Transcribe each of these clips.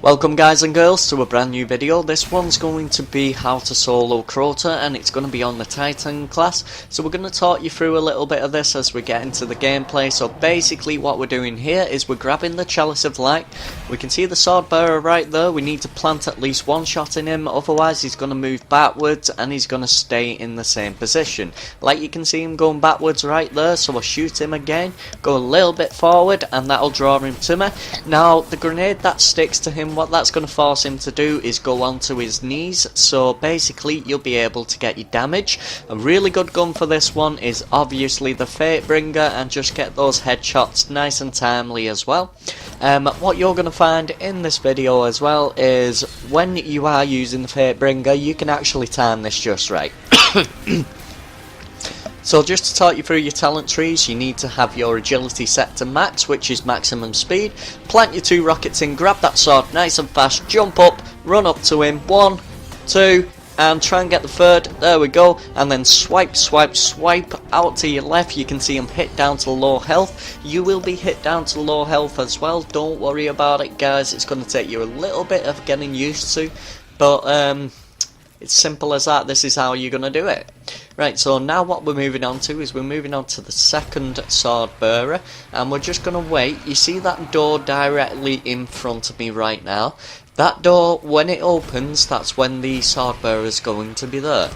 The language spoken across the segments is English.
Welcome guys and girls to a brand new video. This one's going to be how to solo Crota, and it's going to be on the Titan class. So we're going to talk you through a little bit of this as we get into the gameplay. So basically what we're doing here is we're grabbing the Chalice of Light. We can see the sword bearer right there. We need to plant at least one shot in him, otherwise he's going to move backwards and he's going to stay in the same position. Like you can see him going backwards right there, so I'll shoot him again, go a little bit forward and that'll draw him to me. Now the grenade that sticks to him, what that's going to force him to do is go onto his knees, so basically you'll be able to get your damage. A really good gun for this one is obviously the Fatebringer, and just get those headshots nice and timely as well. What you're going to find in this video as well is when you are using the Fatebringer, you can actually time this just right. So just to talk you through your talent trees, you need to have your agility set to max, which is maximum speed. Plant your two rockets in, grab that sword nice and fast, jump up, run up to him, 1, 2, and try and get the third. There we go. And then swipe, swipe, swipe out to your left. You can see him hit down to low health. You will be hit down to low health as well. Don't worry about it, guys. It's going to take you a little bit of getting used to, but it's simple as that. This is how you're going to do it. Right, so now what we're moving on to is we're moving on to the second sword bearer, and we're just going to wait. You see that door directly in front of me right now? That door, when it opens, that's when the sword bearer is going to be there.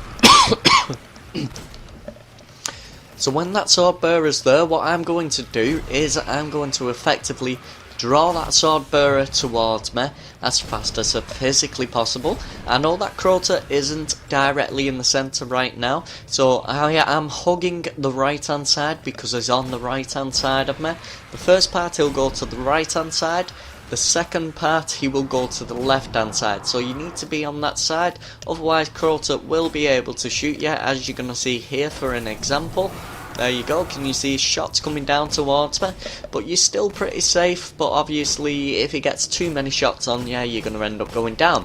So when that sword bearer is there, what I'm going to do is I'm going to effectively draw that sword bearer towards me as fast as physically possible. I know that Crota isn't directly in the centre right now, so I am hugging the right hand side because he's on the right hand side of me. The first part he'll go to the right hand side, the second part he will go to the left hand side, so you need to be on that side, otherwise Crota will be able to shoot you, as you're going to see here for an example. There you go, can you see shots coming down towards me? But you're still pretty safe, but obviously if he gets too many shots on you, you're going to end up going down.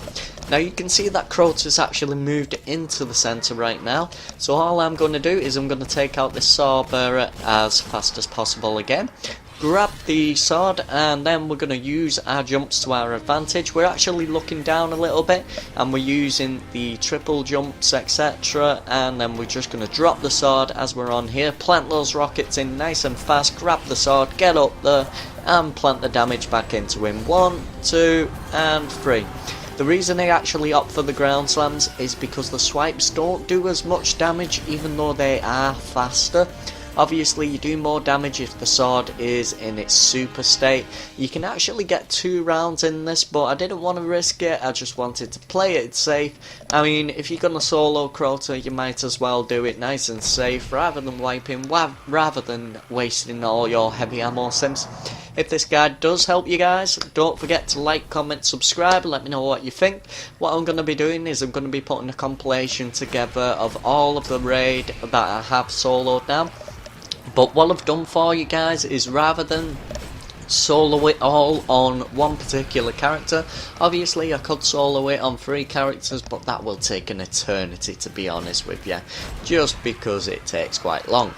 Now you can see that Crota's actually moved into the centre right now, so all I'm going to do is I'm going to take out this sword bearer as fast as possible again. Grab the sword, and then we're going to use our jumps to our advantage. We're actually looking down a little bit and we're using the triple jumps, etc, and then we're just going to drop the sword as we're on here, plant those rockets in nice and fast, grab the sword, get up there and plant the damage back into him. 1, 2 and 3. The reason I actually opt for the ground slams is because the swipes don't do as much damage, even though they are faster. Obviously you do more damage if the sword is in its super state. You can actually get 2 rounds in this, but I didn't want to risk it. I just wanted to play it safe. I mean, if you're gonna solo Crota, you might as well do it nice and safe rather than wiping, rather than wasting all your heavy ammo sims. If this guide does help you guys, don't forget to like, comment, subscribe, let me know what you think. What I'm going to be doing is I'm going to be putting a compilation together of all of the raid that I have soloed now. But what I've done for you guys is, rather than solo it all on one particular character, obviously I could solo it on 3 characters, but that will take an eternity, to be honest with you, just because it takes quite long.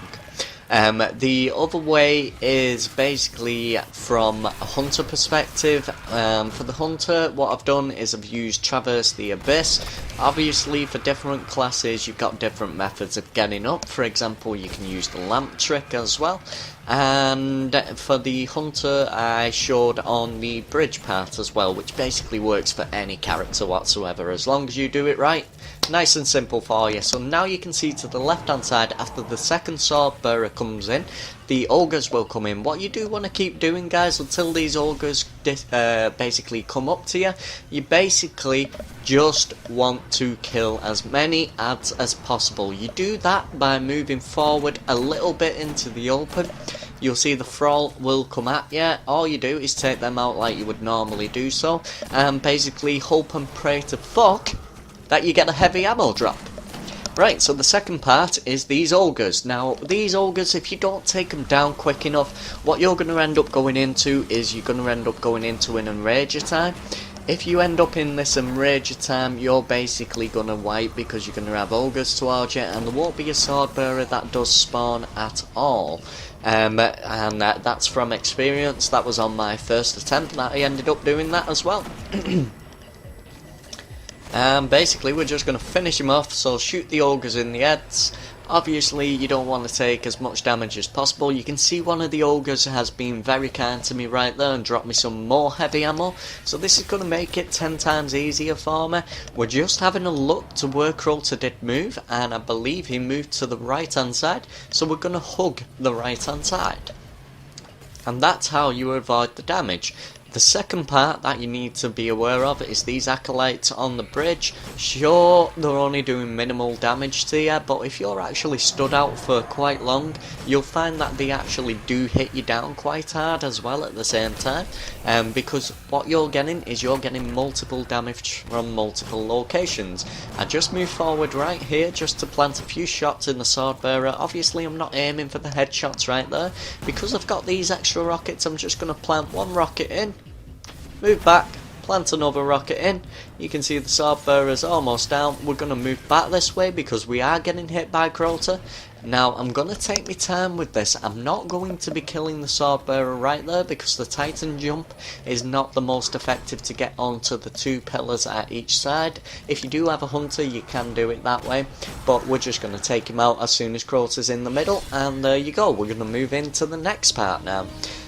The other way is basically from a hunter perspective. For the hunter, what I've done is I've used Traverse the Abyss. Obviously for different classes you've got different methods of getting up. For example, you can use the lamp trick as well. And for the hunter I showed on the bridge part as well, which basically works for any character whatsoever as long as you do it right. Nice and simple for you. So now you can see to the left hand side, after the second sword bearer comes in, the ogres will come in. What you do want to keep doing, guys, until these ogres basically come up to you, you basically just want to kill as many ads as possible. You do that by moving forward a little bit into the open. You'll see the thrall will come at you. All you do is take them out like you would normally do so, and basically hope and pray to fuck that you get a heavy ammo drop. Right, so the second part is these ogres. Now, these ogres, if you don't take them down quick enough, what you're going to end up going into is you're going to end up going into an enrager time. if you end up in this enrager time, you're basically gonna wipe because you're gonna have ogres towards you, and there won't be a sword bearer that does spawn at all. And that's from experience. That was on my first attempt that I ended up doing that as well. And basically we're just going to finish him off, so shoot the ogres in the heads. Obviously you don't want to take as much damage as possible. You can see one of the ogres has been very kind to me right there and dropped me some more heavy ammo, so this is going to make it 10 times easier for me. We're just having a look to where Crota did move, and I believe he moved to the right hand side, so we're going to hug the right hand side. And that's how you avoid the damage. The second part that you need to be aware of is these acolytes on the bridge. Sure, they're only doing minimal damage to you, but if you're actually stood out for quite long, you'll find that they actually do hit you down quite hard as well at the same time. Because what you're getting is you're getting multiple damage from multiple locations. I just moved forward right here just to plant a few shots in the sword bearer. Obviously I'm not aiming for the headshots right there. Because I've got these extra rockets, I'm just going to plant one rocket in. Move back, plant another rocket in. You can see the sword bearer's almost down. We're going to move back this way because we are getting hit by Crota. Now I'm going to take my time with this. I'm not going to be killing the sword bearer right there because the Titan jump is not the most effective to get onto the two pillars at each side. If you do have a hunter you can do it that way, but we're just going to take him out as soon as Crota's in the middle, and there you go. We're going to move into the next part now.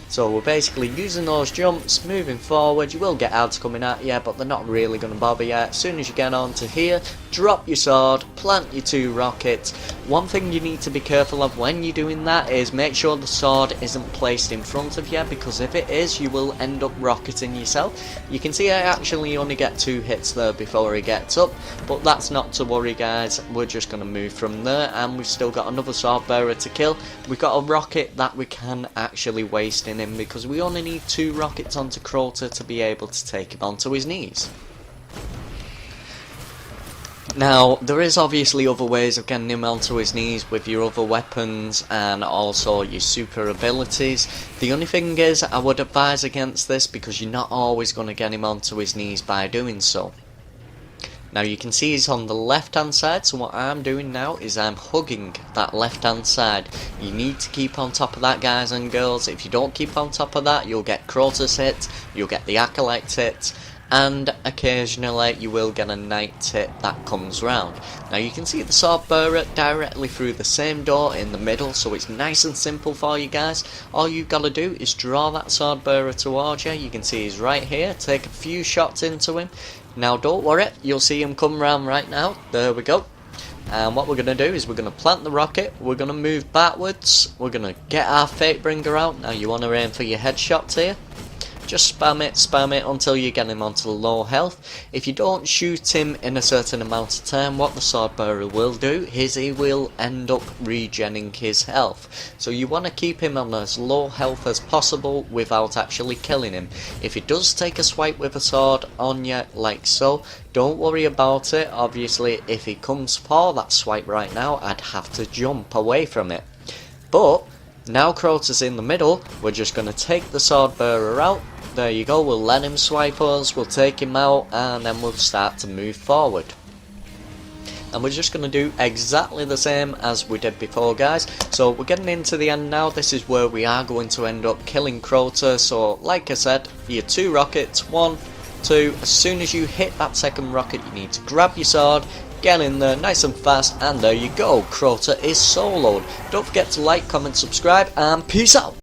So we're basically using those jumps, moving forward. You will get ads coming at you, but they're not really going to bother you. As soon as you get onto here, drop your sword, plant your two rockets. One thing you need to be careful of when you're doing that is make sure the sword isn't placed in front of you, because if it is, you will end up rocketing yourself. You can see I actually only get 2 hits there before he gets up, but that's not to worry guys. We're just going to move from there, and we've still got another sword bearer to kill. We've got a rocket that we can actually waste in him, because we only need 2 rockets onto Crota to be able to take him onto his knees. Now, there is obviously other ways of getting him onto his knees with your other weapons and also your super abilities. The only thing is, I would advise against this because you're not always going to get him onto his knees by doing so. Now you can see he's on the left hand side, so what I'm doing now is I'm hugging that left hand side. You need to keep on top of that guys and girls. If you don't keep on top of that, you'll get Crota's hits, you'll get the Acolyte's hits, and occasionally you will get a Knight hit that comes round. Now you can see the sword bearer directly through the same door in the middle, so it's nice and simple for you guys. All you've got to do is draw that sword bearer towards you. You can see he's right here, take a few shots into him. Now don't worry, you'll see him come round right now. There we go. And what we're going to do is we're going to plant the rocket, we're going to move backwards, we're going to get our Fatebringer out. Now you want to aim for your headshots here. Just spam it until you get him onto low health. If you don't shoot him in a certain amount of time, what the sword bearer will do is he will end up regenning his health. So you want to keep him on as low health as possible without actually killing him. If he does take a swipe with a sword on you like so, don't worry about it. Obviously if he comes for that swipe right now, I'd have to jump away from it. But now Crota's in the middle, we're just going to take the sword bearer out. There you go, we'll let him swipe us, we'll take him out, and then we'll start to move forward. And we're just going to do exactly the same as we did before guys. So we're getting into the end now. This is where we are going to end up killing Crota. So like I said, your 2 rockets, 1, 2, as soon as you hit that second rocket you need to grab your sword, get in there nice and fast, and there you go, Crota is soloed. Don't forget to like, comment, subscribe, and peace out.